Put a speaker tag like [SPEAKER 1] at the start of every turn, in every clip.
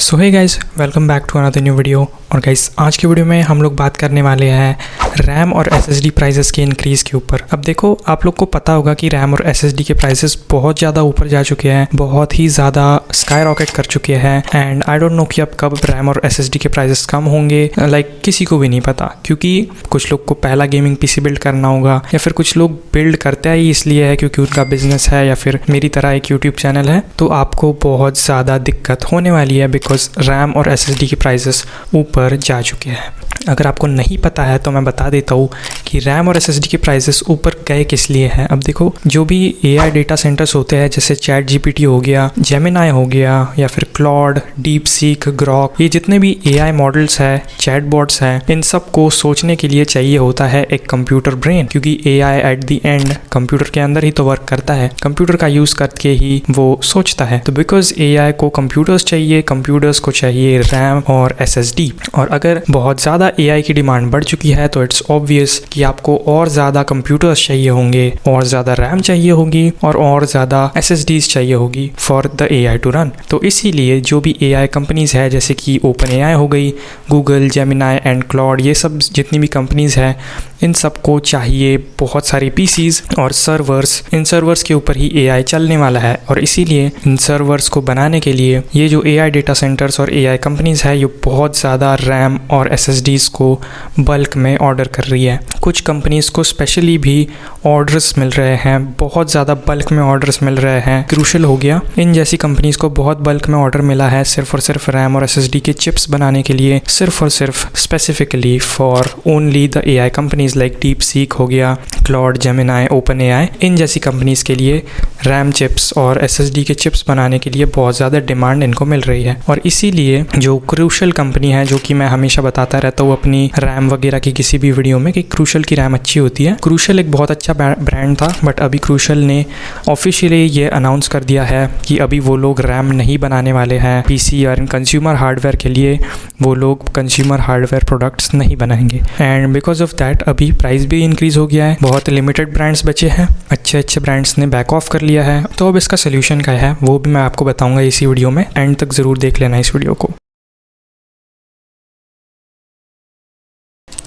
[SPEAKER 1] So hey guys, welcome back to another new video. और guys, आज की video में हम लोग बात करने वाले हैं रैम और एसएसडी प्राइसेस के इंक्रीज़ के ऊपर। अब देखो, आप लोग को पता होगा कि रैम और एसएसडी के प्राइसेस बहुत ज़्यादा ऊपर जा चुके हैं, बहुत ही ज़्यादा स्काई रॉकेट कर चुके हैं। एंड आई डोंट नो कि अब कब रैम और एसएसडी के प्राइसेस कम होंगे, किसी को भी नहीं पता, क्योंकि कुछ लोग को पहला गेमिंग पीसी बिल्ड करना होगा, या फिर कुछ लोग बिल्ड करते ही इसलिए है क्योंकि उनका बिजनेस है, या फिर मेरी तरह एक यूट्यूब चैनल है। तो आपको बहुत ज़्यादा दिक्कत होने वाली है बिकॉज रैम और एसएसडी के प्राइसेस ऊपर जा चुके हैं। अगर आपको नहीं पता है तो मैं बता देता हूँ कि रैम और एसएसडी के प्राइसेस ऊपर गए किस लिए हैं। अब देखो, जो भी एआई डेटा सेंटर्स होते हैं, जैसे चैट जीपीटी हो गया, जेमिनाई हो गया, या फिर क्लॉड, डीप सीक, ग्रॉक, ये जितने भी एआई मॉडल्स हैं, चैट बॉट्स हैं, इन सब को सोचने के लिए चाहिए होता है एक कंप्यूटर ब्रेन, क्योंकि AI at the end computer के अंदर ही तो वर्क करता है, कंप्यूटर का यूज़ करके ही वो सोचता है। तो बिकॉज एआई को कंप्यूटर्स चाहिए, कंप्यूटर्स को चाहिए रैम और एसएसडी। और अगर बहुत ज़्यादा एआई की डिमांड बढ़ चुकी है तो इट्स ऑब्वियस कि आपको और ज़्यादा कंप्यूटर्स चाहिए होंगे, और ज़्यादा रैम चाहिए होगी, और ज़्यादा एसएसडीज चाहिए होगी for the AI to run. तो इसीलिए जो भी एआई कंपनीज़ है, जैसे कि ओपन एआई हो गई, गूगल, जेमिनाई एंड क्लॉड, ये सब जितनी भी कंपनीज़ हैं, इन सबको चाहिए बहुत सारी पीसीज और सर्वर्स। इन सर्वर्स के ऊपर ही एआई चलने वाला है, और इसीलिए इन सर्वर्स को बनाने के लिए ये जो एआई डेटा सेंटर्स और एआई कंपनीज़ है, ये बहुत ज़्यादा रैम और एसएसडीज को बल्क में ऑर्डर कर रही है। कुछ कंपनीज़ को स्पेशली भी ऑर्डर्स मिल रहे हैं, बहुत ज़्यादा बल्क में ऑर्डर्स मिल रहे हैं। क्रूशल हो गया, इन जैसी कंपनीज़ को बहुत बल्क में ऑर्डर मिला है सिर्फ और सिर्फ रैम और एसएसडी के चिप्स बनाने के लिए, सिर्फ और सिर्फ specifically for only the AI companies like deep seek हो गया, क्लॉड, जेमिनाई, ओपन एआई। इन जैसी कंपनीज़ के लिए रैम चिप्स और एसएसडी के चिप्स बनाने के लिए बहुत ज़्यादा डिमांड इनको मिल रही है। और इसीलिए जो क्रूशल कंपनी है, जो कि मैं हमेशा बताता रहता हूँ अपनी रैम वगैरह की किसी भी वीडियो में, कि क्रूशल की रैम अच्छी होती है। क्रूशल एक बहुत अच्छा ब्रांड था, बट अभी क्रूशल ने ऑफिशियली ये अनाउंस कर दिया है कि अभी वो लोग रैम नहीं बनाने वाले हैं पीसी और कंज्यूमर हार्डवेयर के लिए। वो लोग कंज्यूमर हार्डवेयर प्रोडक्ट्स नहीं बनाएंगे, एंड बिकॉज ऑफ दैट अभी प्राइस भी इंक्रीज़ हो गया है। बहुत लिमिटेड ब्रांड्स बचे हैं, अच्छे अच्छे ब्रांड्स ने बैक ऑफ कर लिया है। तो अब इसका सोल्यूशन क्या है वो भी मैं आपको बताऊंगा इसी वीडियो में, एंड तक ज़रूर देख लेना इस वीडियो को।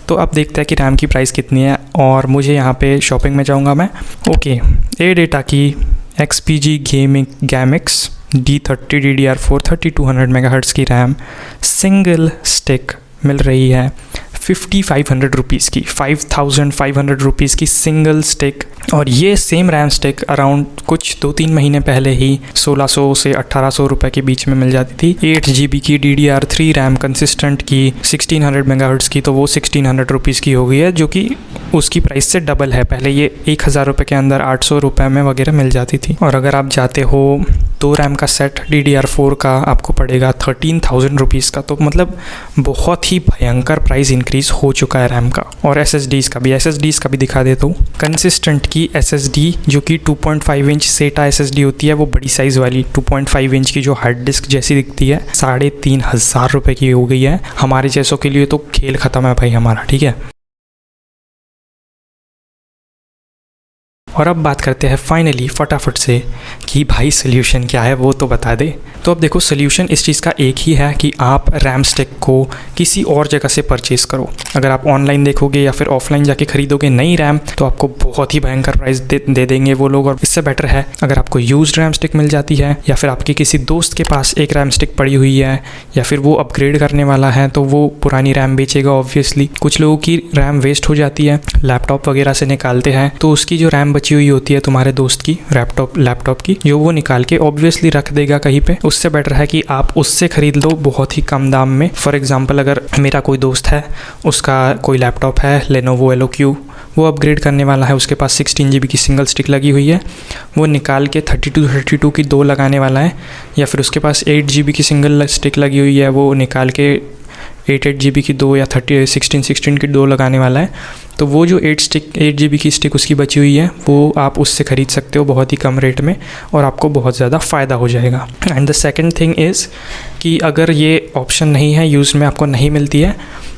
[SPEAKER 1] तो अब देखते हैं कि रैम की प्राइस कितनी है, और मुझे यहाँ पे शॉपिंग में जाऊँगा मैं। ओके, एडेटा की XPG gaming Gammix D30 DDR4 3200 megahertz की रैम सिंगल स्टिक मिल रही है 5500 रुपीज़ की, 5500 रुपीज़ की सिंगल स्टिक। और ये सेम रैम स्टिक अराउंड कुछ 2-3 महीने पहले ही 1600 से 1800 रुपये के बीच में मिल जाती थी। 8 GB की DDR3 रैम कंसिस्टेंट की 1600 मेगाहर्ट्ज़ की, तो वो 1600 रुपीज़ की हो गई है, जो कि उसकी प्राइस से डबल है। पहले ये 1000 रुपये के अंदर 800 रुपये में वगैरह मिल जाती थी। और अगर आप जाते हो 2 रैम का सेट DDR4 का आपको पड़ेगा 13,000 रुपीज़ का। तो मतलब बहुत ही भयंकर प्राइस इंक्रीज़ हो चुका है रैम का। और एसएसडीज़ का भी दिखा देता हूँ। कंसिस्टेंट की एसएसडी जो कि 2.5 इंच सेटा एसएसडी होती है, वो बड़ी साइज़ वाली 2.5 इंच की जो हार्ड डिस्क जैसी दिखती है, 3500 रुपये की हो गई है। हमारे जैसों के लिए तो खेल ख़त्म है भाई हमारा, ठीक है। और अब बात करते हैं फाइनली फटाफट से कि भाई सोल्यूशन क्या है वो तो बता दे। तो अब देखो, सोल्यूशन इस चीज़ का एक ही है कि आप रैम स्टिक को किसी और जगह से परचेज़ करो। अगर आप ऑनलाइन देखोगे या फिर ऑफलाइन जाके खरीदोगे नई रैम, तो आपको बहुत ही भयंकर प्राइस दे देंगे वो लोग। और इससे बेटर है अगर आपको यूज्ड रैम स्टिक मिल जाती है, या फिर आपके किसी दोस्त के पास एक रैम स्टिक पड़ी हुई है, या फिर वो अपग्रेड करने वाला है, तो वो पुरानी रैम बेचेगा ऑब्वियसली। कुछ लोगों की रैम वेस्ट हो जाती है, लैपटॉप वगैरह से निकालते हैं, तो उसकी जो रैम बची हुई होती है तुम्हारे दोस्त की लैपटॉप की, जो वो निकाल के ऑब्वियसली रख देगा कहीं पे। उससे बेटर है कि आप उससे खरीद लो बहुत ही कम दाम में। फॉर एग्जांपल, अगर मेरा कोई दोस्त है, उसका कोई लैपटॉप है Lenovo LOQ, वो अपग्रेड करने वाला है, उसके पास 16 GB की सिंगल स्टिक लगी हुई है, वो निकाल के 32 की 2 लगाने वाला है। या फिर उसके पास 8 GB की सिंगल स्टिक लगी हुई है, वो निकाल के 8 GB की 2 या 16 की 2 लगाने वाला है। तो वो जो 8 GB की स्टिक उसकी बची हुई है, वो आप उससे ख़रीद सकते हो बहुत ही कम रेट में, और आपको बहुत ज़्यादा फ़ायदा हो जाएगा। And the second thing is कि अगर ये ऑप्शन नहीं है, यूज़ में आपको नहीं मिलती है,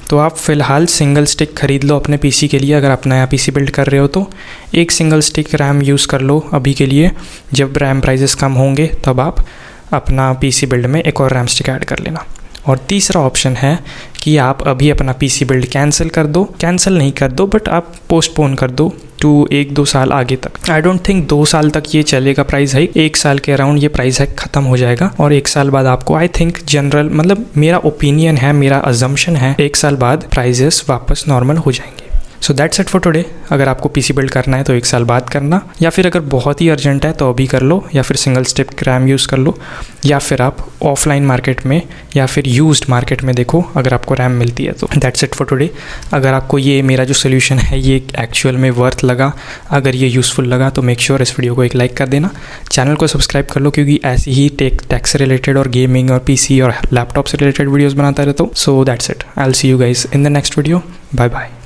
[SPEAKER 1] तो आप फ़िलहाल सिंगल स्टिक ख़रीद लो अपने पीसी के लिए। अगर आप नया पीसी बिल्ड कर रहे हो तो एक सिंगल स्टिक रैम यूज़ कर लो अभी के लिए। जब रैम प्राइसेस कम होंगे तब आप अपना पीसी बिल्ड में एक और रैम स्टिक ऐड कर लेना। और तीसरा ऑप्शन है कि आप अभी अपना पीसी बिल्ड कैंसिल कर दो, कैंसिल नहीं कर दो बट आप पोस्टपोन कर दो टू 1-2 साल आगे तक। आई डोंट थिंक 2 साल तक ये चलेगा प्राइस हाइक, 1 साल के अराउंड ये प्राइस हाइक खत्म हो जाएगा और 1 साल बाद आपको आई थिंक जनरल, मतलब मेरा ओपिनियन है, मेरा अजम्पशन है, 1 साल बाद प्राइजेस वापस नॉर्मल हो जाएंगे। सो दैट्स इट फॉर टुडे। अगर आपको पीसी बिल्ड करना है तो 1 साल बाद करना, या फिर अगर बहुत ही अर्जेंट है तो अभी कर लो, या फिर सिंगल स्टेप रैम यूज़ कर लो, या फिर आप ऑफलाइन मार्केट में या फिर यूज्ड मार्केट में देखो अगर आपको रैम मिलती है तो। That's it for today. अगर आपको ये मेरा जो सोल्यूशन है ये एक्चुअल में वर्थ लगा, अगर ये यूज़फुल लगा तो मेक श्योर इस वीडियो को एक लाइक कर देना, चैनल को सब्सक्राइब कर लो क्योंकि ऐसी ही टेक से रिलेटेड और गेमिंग और पीसी और लैपटॉप से रिलेटेड वीडियोज़ बनाता रहता हूँ। So that's it. I will see you guys in the next video. Bye bye.